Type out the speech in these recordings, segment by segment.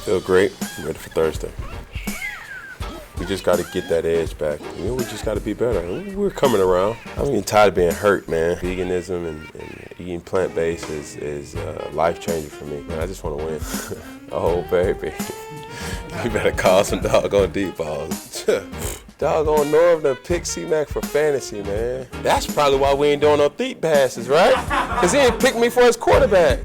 Feel great. I'm ready for Thursday. We just got to get that edge back. We just got to be better. We're coming around. I'm getting tired of being hurt, man. Veganism and eating plant-based is life-changing for me. Man, I just want to win. Oh, baby. You better call some doggone deep balls. Doggone Northern pick C-Mac for fantasy, man. That's probably why we ain't doing no deep passes, right? Because he ain't picked me for his quarterback.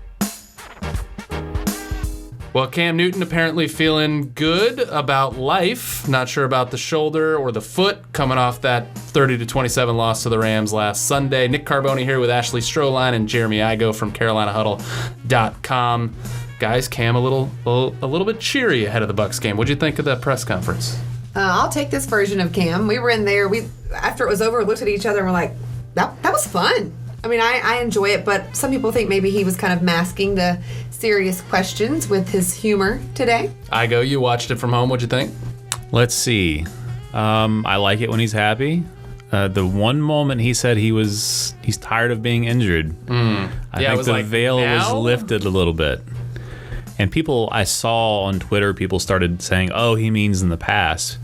Well, Cam Newton apparently feeling good about life. Not sure about the shoulder or the foot coming off that 30-27 loss to the Rams last Sunday. Nick Carboni here with Ashley Stroehlein and Jeremy Igo from CarolinaHuddle.com. Guys, Cam a little bit cheery ahead of the Bucs game. What'd you think of that press conference? I'll take this version of Cam. We were in there. After it was over, looked at each other and were like, that was fun. I mean, I enjoy it, but some people think maybe he was kind of masking the serious questions with his humor today. Igo, you watched it from home. What'd you think? Let's see. I like it when he's happy. The one moment he said he's tired of being injured. I think the veil was lifted a little bit. And people I saw on Twitter, people started saying, oh, he means in the past.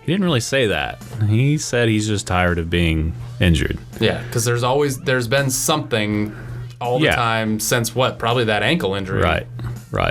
He didn't really say that. He said he's just tired of being injured. Yeah, because there's been something all the time since probably that ankle injury. Right.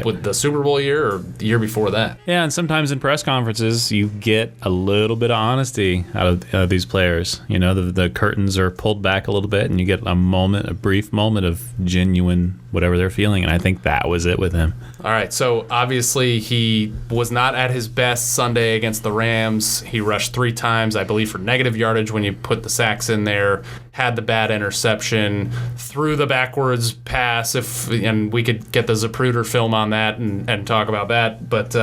With the Super Bowl year or the year before that. Yeah, and sometimes in press conferences, you get a little bit of honesty out of these players. You know, the curtains are pulled back a little bit, and you get a brief moment of genuine whatever they're feeling, and I think that was it with him. All right, so obviously he was not at his best Sunday against the Rams. He rushed 3 times, I believe, for negative yardage when you put the sacks in there, had the bad interception, threw the backwards pass, and we could get the Zapruder film on that and talk about that. But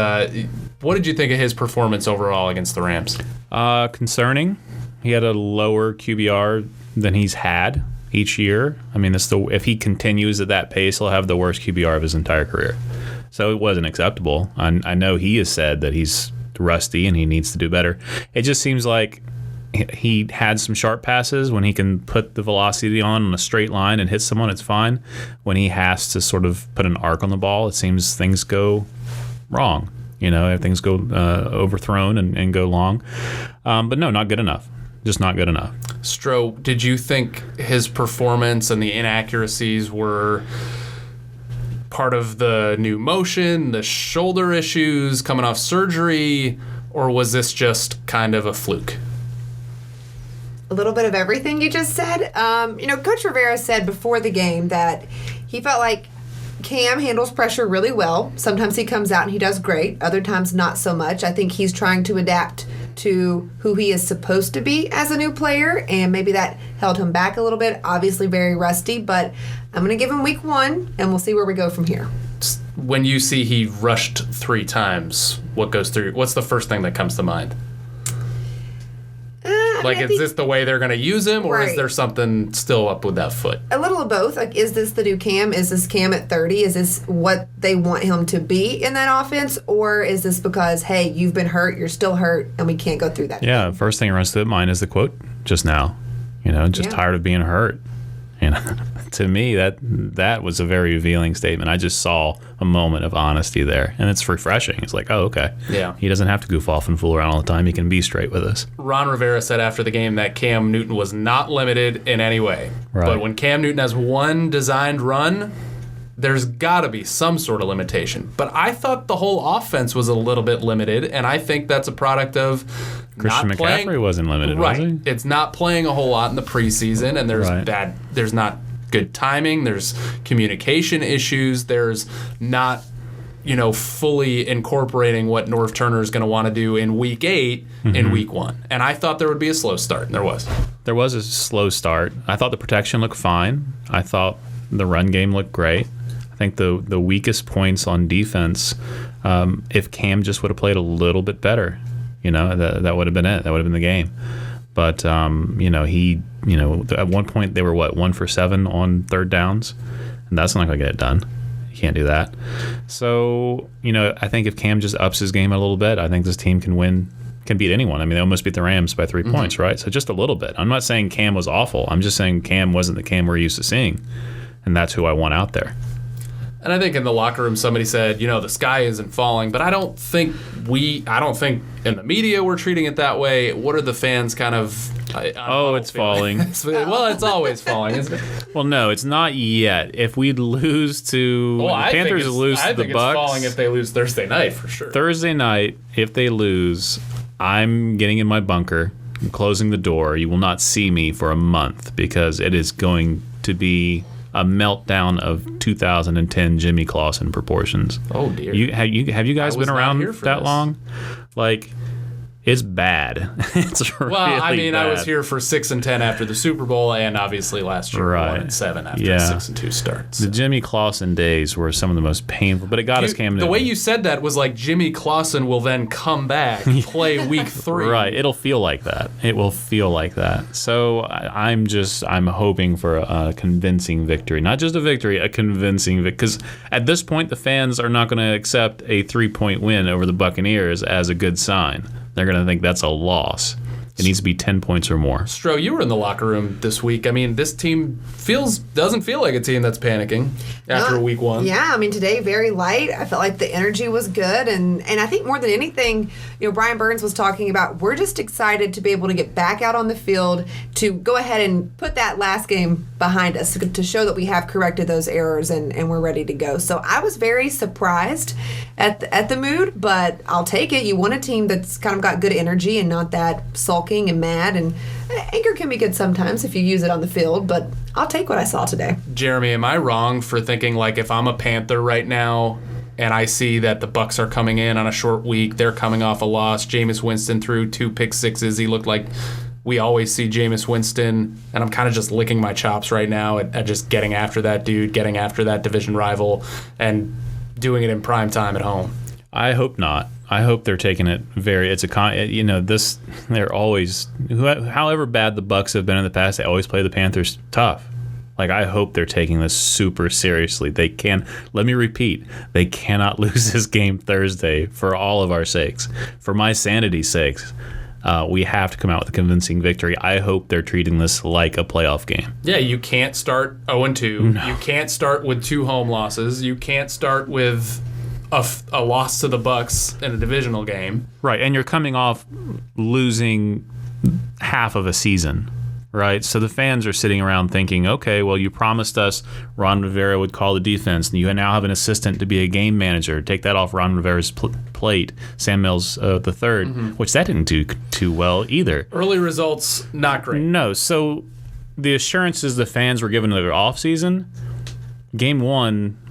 what did you think of his performance overall against the Rams? Concerning. He had a lower QBR than he's had each year. I mean, if he continues at that pace, he'll have the worst QBR of his entire career. So it wasn't acceptable. I know he has said that he's rusty and he needs to do better. It just seems like he had some sharp passes when he can put the velocity on a straight line and hit someone, it's fine. When he has to sort of put an arc on the ball, it seems things go wrong. You know, things go overthrown and go long. But no, not good enough. Just not good enough. Stro, did you think his performance and the inaccuracies were part of the new motion, the shoulder issues coming off surgery, or was this just kind of a fluke? A little bit of everything you just said. Coach Rivera said before the game that he felt like Cam handles pressure really well. Sometimes he comes out and he does great. Other times not so much. I think he's trying to adapt to who he is supposed to be as a new player, and maybe that held him back a little bit. Obviously very rusty, but I'm going to give him week 1, and we'll see where we go from here. When you see he rushed 3 times, what goes through? What's the first thing that comes to mind? Is this the way they're going to use him, or is there something still up with that foot? A little of both. Like, is this the new Cam? Is this Cam at 30? Is this what they want him to be in that offense? Or is this because, hey, you've been hurt, you're still hurt, and we can't go through that? Yeah, first thing that runs to mind is the quote just now. Tired of being hurt. To me, that was a very revealing statement. I just saw a moment of honesty there, and it's refreshing. It's like, oh, okay. Yeah. He doesn't have to goof off and fool around all the time. He can be straight with us. Ron Rivera said after the game that Cam Newton was not limited in any way. Right. But when Cam Newton has one designed run, there's got to be some sort of limitation. But I thought the whole offense was a little bit limited, and I think that's a product of Christian McCaffrey wasn't limited, was he? It's not playing a whole lot in the preseason, and there's not good timing, there's communication issues, there's not, fully incorporating what Norv Turner is going to want to do in week 8 in week 1. And I thought there would be a slow start, and there was. There was a slow start. I thought the protection looked fine. I thought the run game looked great. I think the weakest points on defense, if Cam just would have played a little bit better, that would have been it. That would have been the game. But, at one point they were, 1 for 7 on third downs, and that's not going to get it done. You can't do that. So, I think if Cam just ups his game a little bit, I think this team can beat anyone. I mean, they almost beat the Rams by 3 points, right? So just a little bit. I'm not saying Cam was awful. I'm just saying Cam wasn't the Cam we're used to seeing, and that's who I want out there. And I think in the locker room somebody said, the sky isn't falling, but I don't think in the media we're treating it that way. What are the fans kind of... it's falling. Well, it's always falling, isn't it? Well, no, it's not yet. If we lose to the Panthers lose to the Bucs, it's falling if they lose Thursday night for sure. Thursday night, if they lose, I'm getting in my bunker, I'm closing the door. You will not see me for a month because it is going to be a meltdown of 2010 Jimmy Clausen proportions. Oh dear. Have you guys been around that long? Like, it's bad. It's really bad. I was here for 6-10 after the Super Bowl, and obviously last year 1-7 after a 6-2 start. So. The Jimmy Clausen days were some of the most painful, but it got us Cam Newton. The way you said that was like Jimmy Clausen will then come back, play week 3. Right. It'll feel like that. It will feel like that. So I'm hoping for a convincing victory. Not just a victory, a convincing victory. Because at this point, the fans are not going to accept a 3-point win over the Buccaneers as a good sign. They're going to think that's a loss. It needs to be 10 points or more. Stro, you were in the locker room this week. I mean, this team doesn't feel like a team that's panicking after week 1. Yeah, I mean, today, very light. I felt like the energy was good. And I think more than anything, Brian Burns was talking about, we're just excited to be able to get back out on the field to go ahead and put that last game behind us to show that we have corrected those errors and we're ready to go. So I was very surprised at the mood, but I'll take it. You want a team that's kind of got good energy and not that sulky and mad, and anger can be good sometimes if you use it on the field, but I'll take what I saw today. Jeremy, am I wrong for thinking like if I'm a Panther right now and I see that the Bucs are coming in on a short week, they're coming off a loss, Jameis Winston threw 2 pick-6s, he looked like we always see Jameis Winston, and I'm kind of just licking my chops right now at just getting after that dude, getting after that division rival, and doing it in prime time at home? I hope not. I hope they're taking it they're always, however bad the Bucs have been in the past, they always play the Panthers tough. Like, I hope they're taking this super seriously. Let me repeat, they cannot lose this game Thursday for all of our sakes. For my sanity's sakes, we have to come out with a convincing victory. I hope they're treating this like a playoff game. Yeah, you can't start 0-2. No. You can't start with 2 home losses. You can't start with a loss to the Bucs in a divisional game. Right, and you're coming off losing half of a season, right? So the fans are sitting around thinking, okay, well, you promised us Ron Rivera would call the defense, and you now have an assistant to be a game manager. Take that off Ron Rivera's plate, Sam Mills III, which that didn't do too well either. Early results, not great. No, so the assurances the fans were given in their offseason, game 1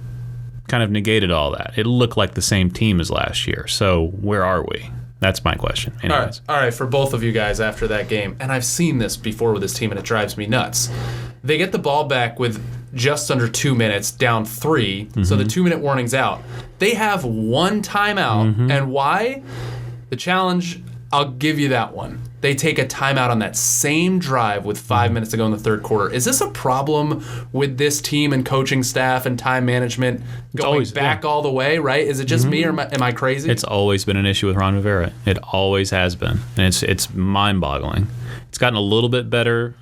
kind of negated all that. It looked like the same team as last year. So where are we? That's my question. Anyways. All right, for both of you guys after that game, and I've seen this before with this team, and it drives me nuts. They get the ball back with just under 2 minutes, down 3, so the 2-minute warning's out. They have 1 timeout, and why? The challenge, I'll give you that one. They take a timeout on that same drive with 5 minutes to go in the third quarter. Is this a problem with this team and coaching staff and time management going back all the way, right? Is it just me, or am I crazy? It's always been an issue with Ron Rivera. It always has been. And it's mind-boggling. It's gotten a little bit better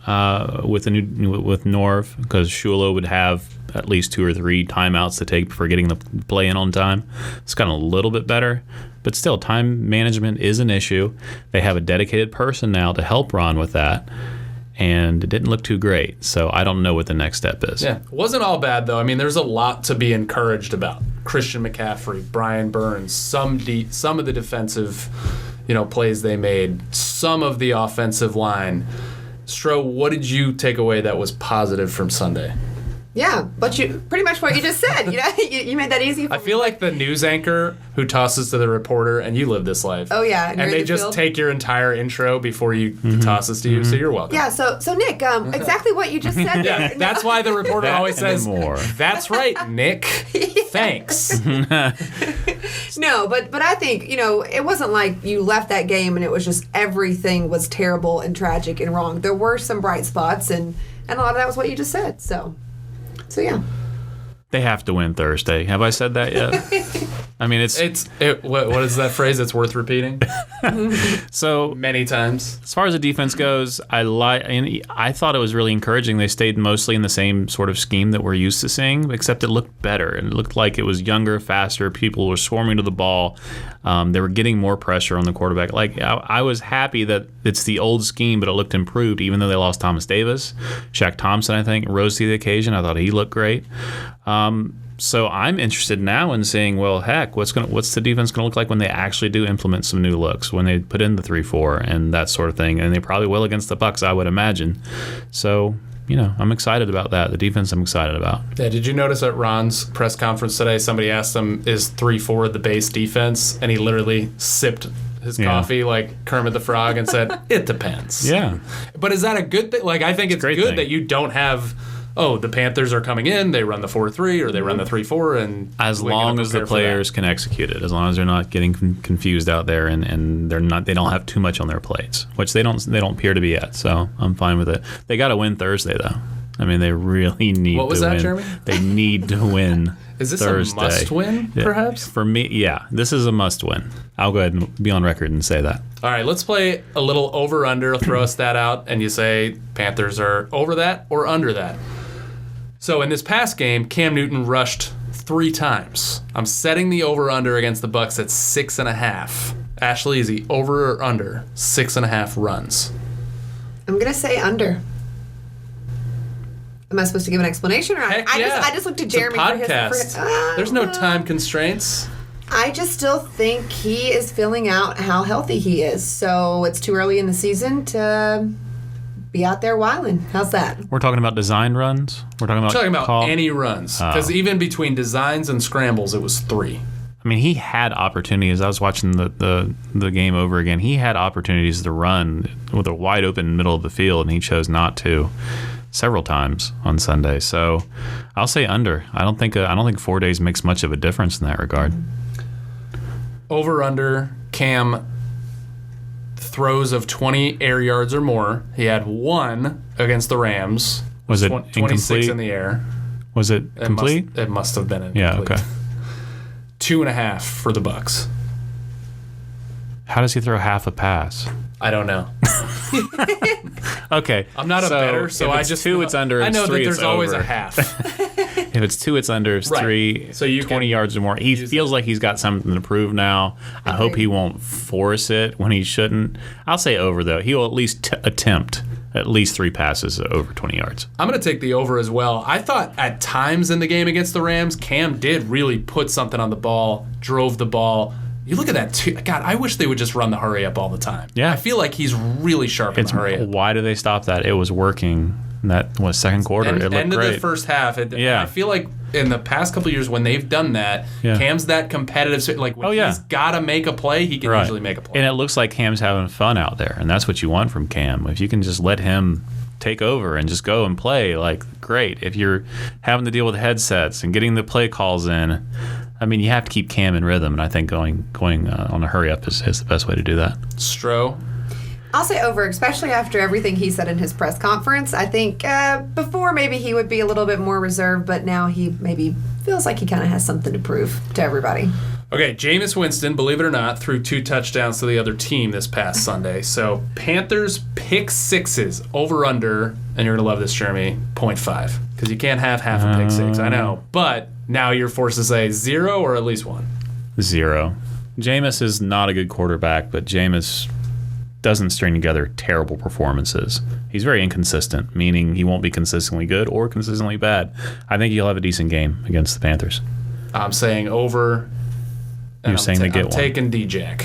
with Norv, because Shula would have at least 2 or 3 timeouts to take for getting the play in on time. It's gotten a little bit better. But still, time management is an issue. They have a dedicated person now to help Ron with that, and it didn't look too great. So I don't know what the next step is. Yeah, it wasn't all bad, though. I mean, there's a lot to be encouraged about. Christian McCaffrey, Brian Burns, some of the defensive plays they made, some of the offensive line. Stro, what did you take away that was positive from Sunday? Yeah, but pretty much what you just said. You made that easy for me. I feel like the news anchor who tosses to the reporter, and you live this life. Oh, yeah. And they just take your entire intro before you tosses to you, so you're welcome. Yeah, so Nick, exactly what you just said. Yeah, that's why the reporter always says, "That's right, Nick. Thanks." No, but I think, it wasn't like you left that game and it was just everything was terrible and tragic and wrong. There were some bright spots, and a lot of that was what you just said, So yeah. They have to win Thursday. Have I said that yet? I mean, what is that phrase? It's worth repeating. So Many times. as far as the defense goes, I thought it was really encouraging. They stayed mostly in the same sort of scheme that we're used to seeing, except it looked better. And it looked like it was younger, faster. People were swarming to the ball. They were getting more pressure on the quarterback. Like, I was happy that it's the old scheme, but it looked improved, even though they lost Thomas Davis. Shaq Thompson, I think, rose to the occasion. I thought he looked great. So I'm interested now in seeing, well, heck, what's the defense going to look like when they actually do implement some new looks, when they put in the 3-4 and that sort of thing. And they probably will against the Bucs, I would imagine. So, I'm excited about that. The defense I'm excited about. Yeah, did you notice at Ron's press conference today, somebody asked him, is 3-4 the base defense? And he literally sipped his coffee like Kermit the Frog and said, it depends. Yeah. But is that a good thing? Like, I think it's good thing that you don't have... the Panthers are coming in, they run the 4-3 or they run the 3-4, and as long as the players can execute it, as long as they're not getting confused out there and they don't have too much on their plates, which they don't appear to be yet. So I'm fine with it. They got to win Thursday though. I mean, they really need to win. What was that, Jeremy? They need to win. Is this Thursday. a must-win, perhaps? For me, yeah. This is a must-win. I'll go ahead and be on record and say that. All right, let's play a little over-under. I'll throw a stat out, and you say Panthers are over that or under that. So in this past game, Cam Newton rushed 3 times. I'm setting the over-under against the Bucs at 6.5. Ashley, is he over or under 6.5 runs? I'm going to say under. Am I supposed to give an explanation? Or Heck I just looked at Jeremy it's a podcast. for his... There's no time constraints. I just still think he is filling out how healthy he is. So it's too early in the season to be out there wilding. How's that? We're talking about design runs? We're talking about any runs. Because even between designs and scrambles, it was 3. I mean, he had opportunities. I was watching the game over again. He had opportunities to run with a wide open middle of the field, and he chose not to several times on Sunday. So I'll say under. I don't think 4 days makes much of a difference in that regard. Over under Cam throws of 20 air yards or more. He had 1 against the Rams. Was it 26 incomplete? in the air. Was it complete? It must have been incomplete. Yeah, okay. 2.5 for the Bucs. How does he throw half a pass? I don't know. Okay. I'm not a bettor, so if I it's just 2, it's under. I know three, that there's it's always over. a half. If it's 2, it's under. It's Right. 3, So you 20 can yards or more. He feels like he's got something to prove now. I hope he won't force it when he shouldn't. I'll say over, though. He will at least attempt at least 3 passes over 20 yards. I'm going to take the over as well. I thought at times in the game against the Rams, Cam did really put something on the ball, drove the ball. You look at that, too. God, I wish they would just run the hurry up all the time. Yeah. I feel like he's really sharp in the hurry up. Why do they stop that? It was working in that second quarter. It looked End of great. the first half. Yeah. I feel like in the past couple of years when they've done that, Yeah. Cam's that competitive. Like when he's got to make a play, he can usually make a play. And it looks like Cam's having fun out there, and that's what you want from Cam. If you can just let him take over and just go and play, like, great. If you're having to deal with headsets and getting the play calls in, I mean, you have to keep Cam in rhythm, and I think going on a hurry up is the best way to do that. Stro? I'll say over, especially after everything he said in his press conference. I think before maybe he would be a little bit more reserved, but now he maybe feels like he kind of has something to prove to everybody. Okay, Jameis Winston, believe it or not, threw 2 touchdowns to the other team this past Sunday. So Panthers pick 6s over under, and you're going to love this, Jeremy, 0.5. Because you can't have half a pick 6, I know. But now you're forced to say 0 or at least 1. 0. Jameis is not a good quarterback, but Jameis doesn't string together terrible performances. He's very inconsistent, meaning he won't be consistently good or consistently bad. I think he'll have a decent game against the Panthers. I'm saying over. You're saying they get I'm one. taking D-Jack.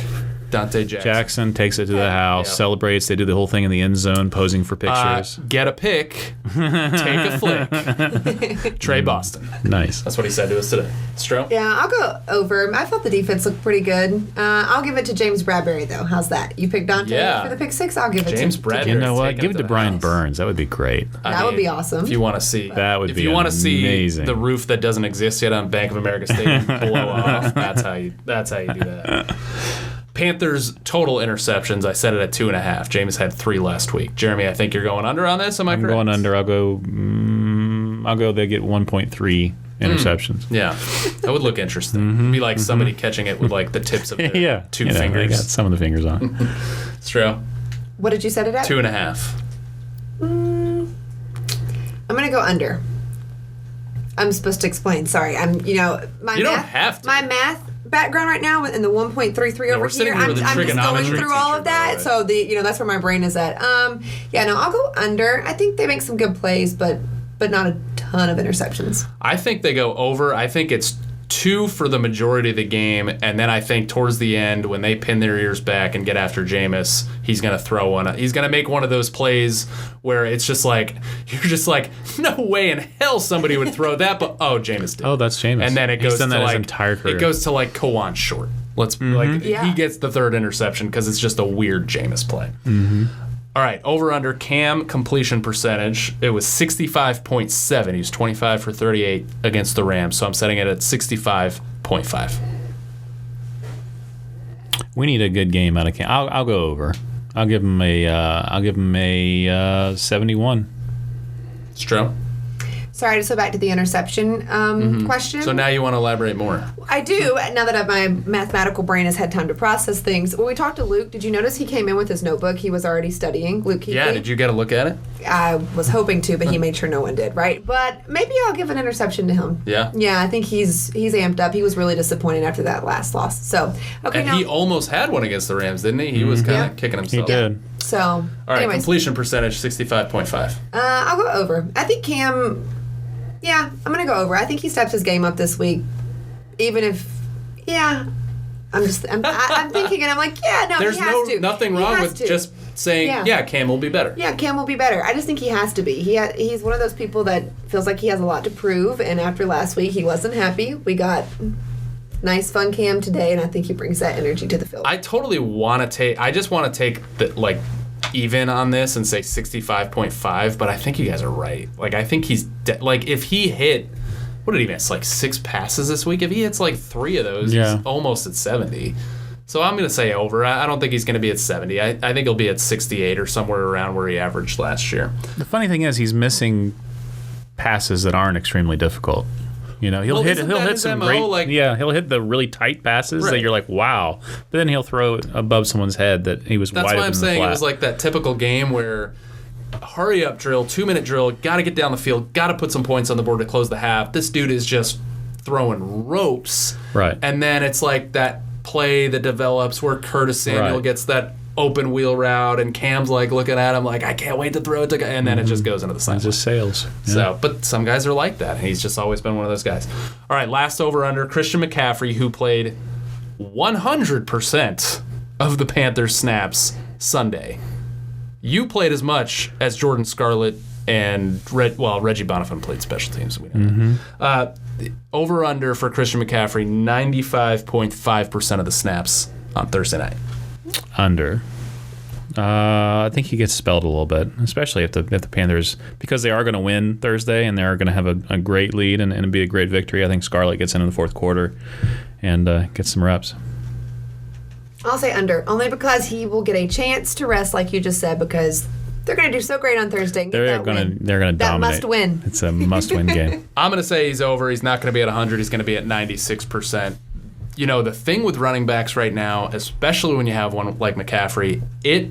Dante Jackson Takes it to the house, Yep. celebrates. They do the whole thing in the end zone, posing for pictures. Get a pick, take a flick. Trey Boston. Nice. That's what he said to us today. Stro? Yeah, I'll go over. I thought the defense looked pretty good. I'll give it to James Bradbury, though. How's that? You picked Dante for the pick 6? I'll give it James to Bradbury. You know what? Taking Give it it to to the Brian house. Burns. That would be great. That would be awesome. If you want to see That would if be you want to see amazing. the roof that doesn't exist yet on Bank of America Stadium blow off, that's how you do that. Panthers total interceptions, I set it at 2.5. James had 3 last week. Jeremy, I think you're going under on this. Am I correct? I'm going under. I'll go. They get 1.3 interceptions. Yeah, that would look interesting. It'd be like somebody catching it with like the tips of their two They got fingers. some of the fingers on. Stro, What did you set it at? 2.5. I'm gonna go under. I'm supposed to explain. Sorry, my You don't math, have to. My math background right now in the 1.33 over we're sitting here. here with a I'm just going trigonometry through all of teacher, that, by the so that's where my brain is at. I'll go under. I think they make some good plays, but not a ton of interceptions. I think they go over. I think it's 2 for the majority of the game, and then I think towards the end when they pin their ears back and get after Jameis, he's going to throw one. He's going to make one of those plays where it's just like, you're just like, no way in hell somebody would throw that, but Jameis did. Oh, that's Jameis. And then it He's goes done to that like his entire career. It goes to like Kawan short. He gets the 3rd interception because it's just a weird Jameis play. All right, over under Cam completion percentage. It was 65.7. He was 25 for 38 against the Rams, so I'm setting it at 65.5. We need a good game out of Cam. I'll go over. I'll give him a 71. Stro? Sorry, to go back to the interception question. So now you want to elaborate more. I do, now that my mathematical brain has had time to process things. When we talked to Luke, did you notice he came in with his notebook? He was already studying. Luke Keekley. Yeah, did you get a look at it? I was hoping to, but he made sure no one did, right? But maybe I'll give an interception to him. Yeah? Yeah, I think he's amped up. He was really disappointed after that last loss. So, okay, And now... he almost had one against the Rams, didn't he? He was kind of kicking He himself. did. So, All right, anyways, completion percentage, 65.5. I'll go over. I think Cam... Yeah, I'm going to go over. I think he steps his game up this week. Even if... Yeah. I'm thinking, and I'm like, yeah, no, There's he has to. nothing He wrong has with to. just saying, Yeah. Cam will be better. Yeah, Cam will be better. I just think he has to be. He's one of those people that feels like he has a lot to prove, and after last week, he wasn't happy. We got nice, fun Cam today, and I think he brings that energy to the field. I totally want to take... I just want to take the, even on this and say 65.5, but I think you guys are right. I think he's... if he hit... What did he miss? 6 passes this week? If he hits 3 of those, he's almost at 70. So I'm going to say over. I don't think he's going to be at 70. I think he'll be at 68 or somewhere around where he averaged last year. The funny thing is he's missing passes that aren't extremely difficult. He'll hit some MO, great he'll hit the really tight passes that you're like, wow. But then he'll throw it above someone's head that he was wide open. That's why I'm saying it was that typical game where hurry up drill, 2-minute drill, got to get down the field, got to put some points on the board to close the half. This dude is just throwing ropes. Right. And then it's that play that develops where Curtis Samuel gets that open wheel route and Cam's looking at him I can't wait to throw it to, and then it just goes into the sideline. It just sails. Yeah. So, but some guys are like that, and he's just always been one of those guys. All right, last over under Christian McCaffrey, who played 100% of the Panthers snaps Sunday. You played as much as Jordan Scarlett and Reggie Bonifant played special teams. We know that. Over under for Christian McCaffrey, 95.5% of the snaps on Thursday night. Under. I think he gets spelled a little bit, especially if the Panthers, because they are going to win Thursday and they are going to have a great lead and it'll be a great victory. I think Scarlett gets into the fourth quarter and gets some reps. I'll say under, only because he will get a chance to rest, like you just said, because they're going to do so great on Thursday. And They're going to dominate. That must win. It's a must-win game. I'm going to say he's over. He's not going to be at 100. He's going to be at 96%. The thing with running backs right now, especially when you have one like McCaffrey, it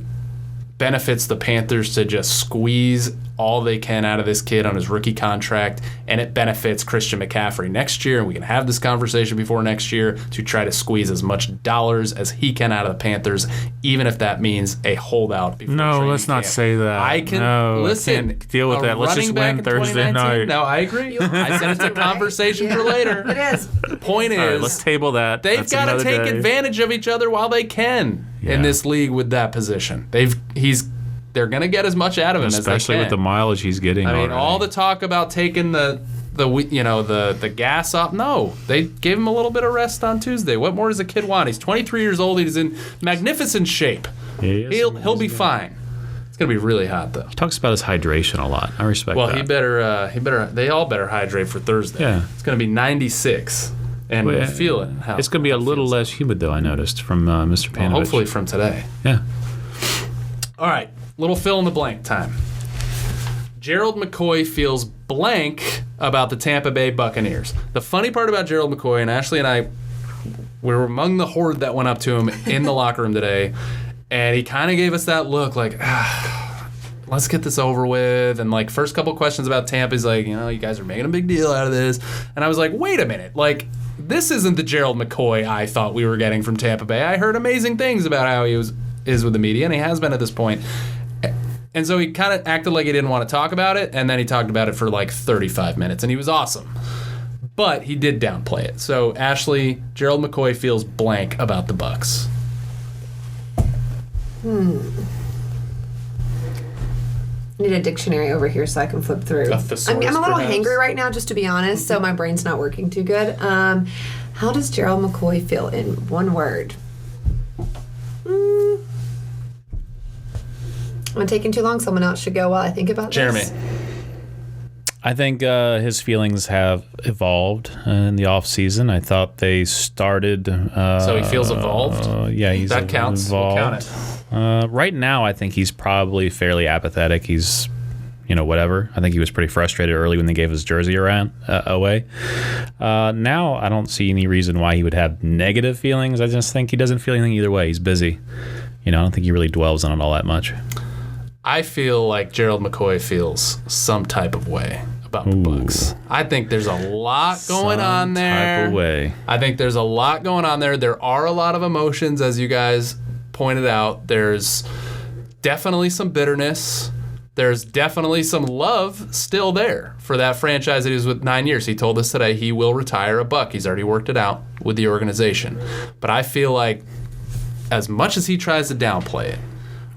benefits the Panthers to just squeeze all they can out of this kid on his rookie contract, and it benefits Christian McCaffrey next year, and we can have this conversation before next year to try to squeeze as much dollars as he can out of the Panthers, even if that means a holdout before No, training let's not camp. say that. I can No, listen. can't deal with a that. Let's just running back win in Thursday 2019? night. No, I agree. I said it's a conversation for later. It is. The point is, All right, let's table that. they've That's got to another take day. advantage of each other while they can in this league with that position. They're going to get as much out of him Especially as they can. with the mileage he's getting. I mean, already. all the talk about taking the gas off. No, they gave him a little bit of rest on Tuesday. What more does a kid want? He's 23 years old. He's in magnificent shape. He is. He'll be fine. It's gonna be really hot though. He talks about his hydration a lot. I respect that. Well, he better. They all better hydrate for Thursday. Yeah. It's gonna be 96, and we'll feel it. It's going to be a little less humid, though, I noticed, from Mr. Panovich. Hopefully from today. Yeah. All right, little fill in the blank time. Gerald McCoy feels blank about the Tampa Bay Buccaneers. The funny part about Gerald McCoy, and Ashley and I, we were among the horde that went up to him in the locker room today, and he kind of gave us that look like, let's get this over with. And like first couple questions about Tampa, he's like, you guys are making a big deal out of this. And I was like, wait a minute, like this isn't the Gerald McCoy I thought we were getting from Tampa Bay. I heard amazing things about how he is with the media, and he has been at this point. And so he kind of acted like he didn't want to talk about it, and then he talked about it for like 35 minutes, and he was awesome. But he did downplay it. So Ashley, Gerald McCoy feels blank about the Bucs. I need a dictionary over here so I can flip through. A thesaurus, I'm a little perhaps? hangry right now, just to be honest, so my brain's not working too good. How does Gerald McCoy feel in one word? Am I taking too long? Someone else should go while I think about Jeremy. this. I think his feelings have evolved in the off season. I thought they started. So he feels evolved? Yeah, he's That counts? We'll evolved. count it. Right now, I think he's probably fairly apathetic. He's, whatever. I think he was pretty frustrated early when they gave his jersey away. Now, I don't see any reason why he would have negative feelings. I just think he doesn't feel anything either way. He's busy. I don't think he really dwells on it all that much. I feel like Gerald McCoy feels some type of way about the Bucs. I think there's a lot going on there. Type of way. I think there's a lot going on there. There are a lot of emotions, as you guys pointed out. There's definitely some bitterness. There's definitely some love still there for that franchise that he was with 9 years. He told us today he will retire a Buck. He's already worked it out with the organization. But I feel like as much as he tries to downplay it,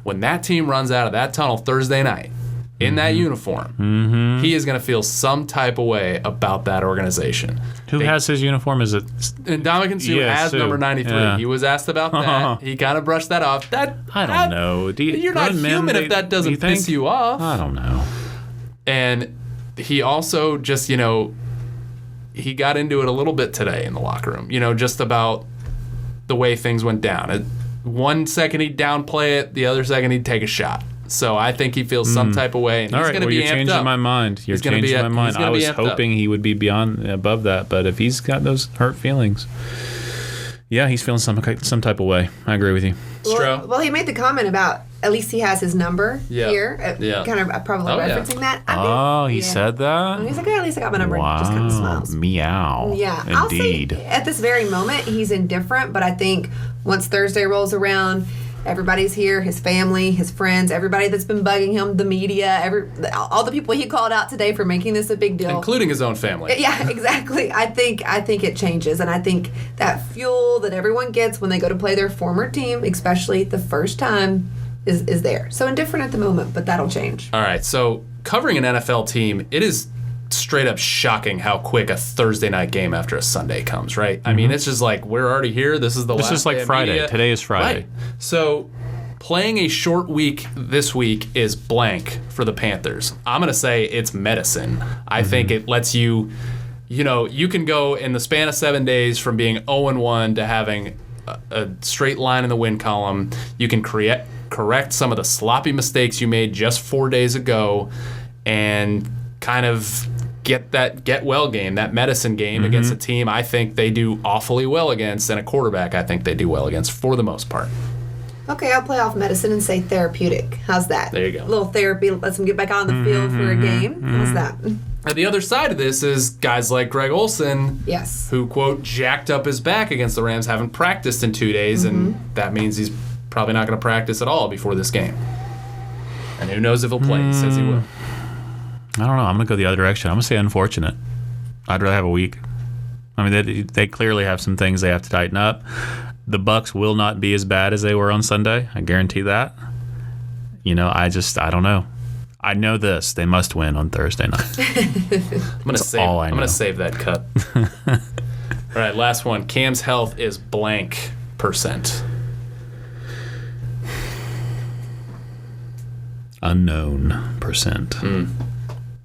when that team runs out of that tunnel Thursday night in that uniform, he is going to feel some type of way about that organization. Who has his uniform? Is it? And Ndamukong Suh has Suh. number 93. Yeah. He was asked about that. He kind of brushed that off. I don't know. You're not human if that doesn't piss you off. I don't know. And he also just, he got into it a little bit today in the locker room, just about the way things went down. 1 second he'd downplay it, the other second he'd take a shot. So I think he feels some type of way, and he's going to be you're amped changing up. my mind. You're changing my mind. I was hoping he would be above that, but if he's got those hurt feelings, yeah, he's feeling some type of way. I agree with you. Well, he made the comment about at least he has his number here. Kind of probably referencing that. I think, he said that? And he's like, at least I got my number. Wow. And just kind of smiles. Meow. Yeah. Indeed. I'll say at this very moment, he's indifferent, but I think once Thursday rolls around, everybody's here, his family, his friends, everybody that's been bugging him, the media, all the people he called out today for making this a big deal. Including his own family. Yeah, exactly. I think it changes, and I think that fuel that everyone gets when they go to play their former team, especially the first time, is there. So indifferent at the moment, but that'll change. All right, so covering an NFL team, it is straight up shocking how quick a Thursday night game after a Sunday comes, right? I mean, it's just like, we're already here. This is the last It's just like day of Friday. media. Today is Friday. Right. So playing a short week this week is blank for the Panthers. I'm going to say it's medicine. I think it lets you, you can go in the span of 7 days from being 0-1 to having a straight line in the win column. You can correct some of the sloppy mistakes you made just 4 days ago and kind of get that get-well game, that medicine game against a team I think they do awfully well against, and a quarterback I think they do well against for the most part. Okay, I'll play off medicine and say therapeutic. How's that? There you go. A little therapy lets them get back on the field for a game. How's that? And the other side of this is guys like Greg Olsen, Yes. who, quote, jacked up his back against the Rams, haven't practiced in 2 days, and that means he's probably not going to practice at all before this game. And who knows if he'll play. He says he will. I don't know. I'm going to go the other direction. I'm going to say unfortunate. I'd rather have a week. I mean, they clearly have some things they have to tighten up. The Bucs will not be as bad as they were on Sunday. I guarantee that. I don't know. I know this. They must win on Thursday night. I'm going to save that cut. All right, last one. Cam's health is blank %. Unknown %.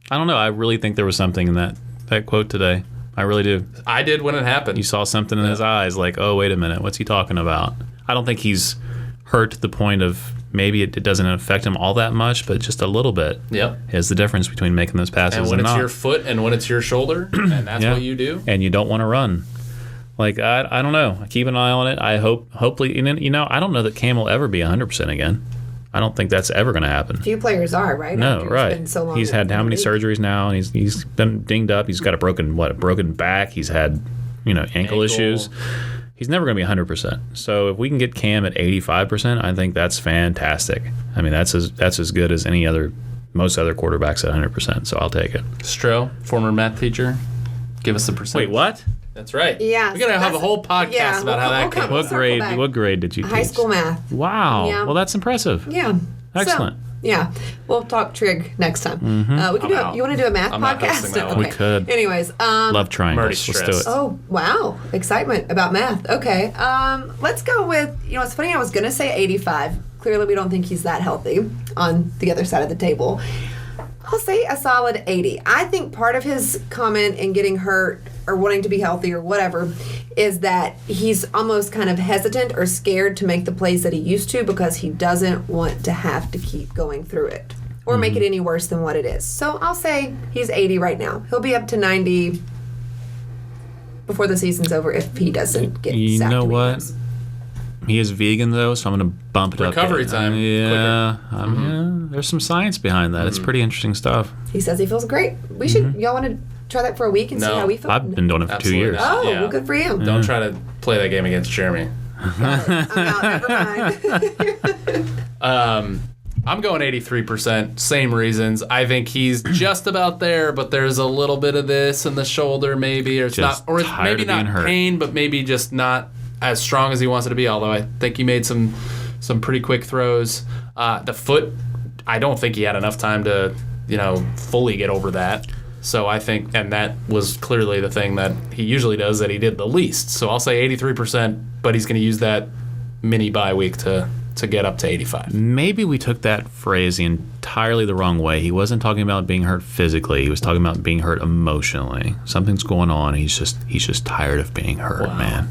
I don't know. I really think there was something in that quote today. I really do. I did when it happened. You saw something in his eyes like, oh, wait a minute. What's he talking about? I don't think he's hurt to the point of maybe it doesn't affect him all that much, but just a little bit is the difference between making those passes and when it's not. your foot and when it's your shoulder, and that's what you do. And you don't want to run. Like, I don't know. I keep an eye on it. I hopefully, I don't know that Cam will ever be 100% again. I don't think that's ever going to happen. Few players are, right? No, After right. It's been so long He's had how many surgeries now? And he's been dinged up. He's got a broken back. He's had, ankle issues. He's never going to be 100%. So if we can get Cam at 85%, I think that's fantastic. I mean, that's as good as most other quarterbacks at 100%. So I'll take it. Stro, former math teacher, give us the percentage. Wait, what? That's right. Yeah. We're gonna have a whole podcast about how that came. What grade did you teach? High school math. Wow. Yeah. Well, that's impressive. Yeah. Excellent. So, yeah. We'll talk trig next time. We can out. You want to do a math I'm not podcast? hosting that one. We could. Anyways, Love triangles. Let's do it. Oh, wow. Excitement about math. Okay. Let's go with, it's funny, I was going to say 85. Clearly, we don't think he's that healthy on the other side of the table. I'll say a solid 80. I think part of his comment in getting hurt or wanting to be healthy or whatever is that he's almost kind of hesitant or scared to make the plays that he used to because he doesn't want to have to keep going through it or make it any worse than what it is. So I'll say he's 80 right now. He'll be up to 90 before the season's over if he doesn't get sacked. You know what? He is vegan, though, so I'm going to bump it up. Recovery time. Yeah. There's some science behind that. It's pretty interesting stuff. He says he feels great. We should, y'all want to try that for a week and see how we feel? I've been doing it for 2 years. Oh, well, good for you. Don't try to play that game against Jeremy. I'm out, never mind. I'm going 83%. Same reasons. I think he's just about there, but there's a little bit of this in the shoulder, maybe, or it's Just not, or it's tired maybe of being not hurt. pain, but maybe just not as strong as he wants it to be. Although I think he made some pretty quick throws. The foot, I don't think he had enough time to fully get over that. So I think, and that was clearly the thing that he usually does that he did the least. So I'll say 83%, but he's going to use that mini bye week to get up to 85. Maybe we took that phrase entirely the wrong way. He wasn't talking about being hurt physically. He was talking about being hurt emotionally. Something's going on. He's just tired of being hurt, man.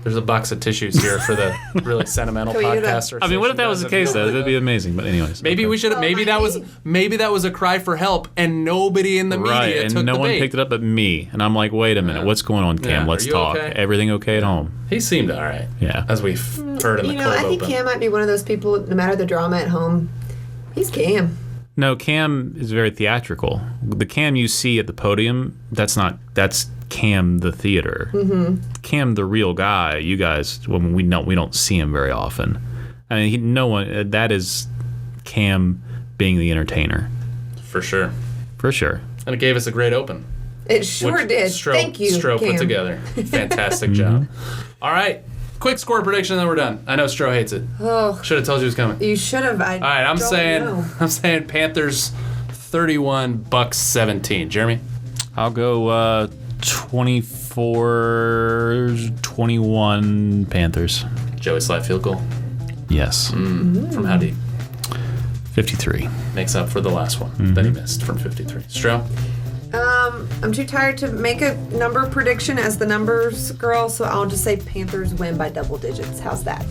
There's a box of tissues here for the really sentimental podcaster. I mean, what if that was the case, though? That'd be amazing. But anyways, maybe we should. Maybe that was a cry for help, and nobody in the media and took no the one bait. picked it up but me. And I'm like, wait a minute, what's going on, Cam? Yeah. Let's Are you talk. okay? Everything okay at home? He seemed all right. Yeah, as we've heard in the cold I think open. Cam might be one of those people. No matter the drama at home, he's Cam. No, Cam is very theatrical. The Cam you see at the podium, that's Cam the theater. Cam the real guy. You guys, we don't see him very often. I mean, that is Cam being the entertainer. For sure. And it gave us a great open. It sure did. Thank you, Stro Cam. put together. Fantastic job. All right. Quick score prediction, then we're done. I know Stro hates it. Oh, should have told you it was coming. You should have. All right, I'm saying Panthers 31, Bucks 17. Jeremy? I'll go 24-21 Panthers. Joey slide field goal. Yes. From how deep? 53. Makes up for the last one that he missed from 53. Stro? I'm too tired to make a number prediction as the numbers girl, so I'll just say Panthers win by double digits. How's that?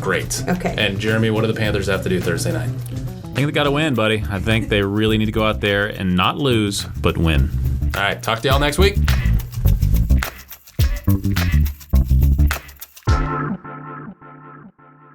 Great. Okay. And Jeremy, what do the Panthers have to do Thursday night? I think they got to win, buddy. I think they really need to go out there and not lose, but win. All right. Talk to y'all next week.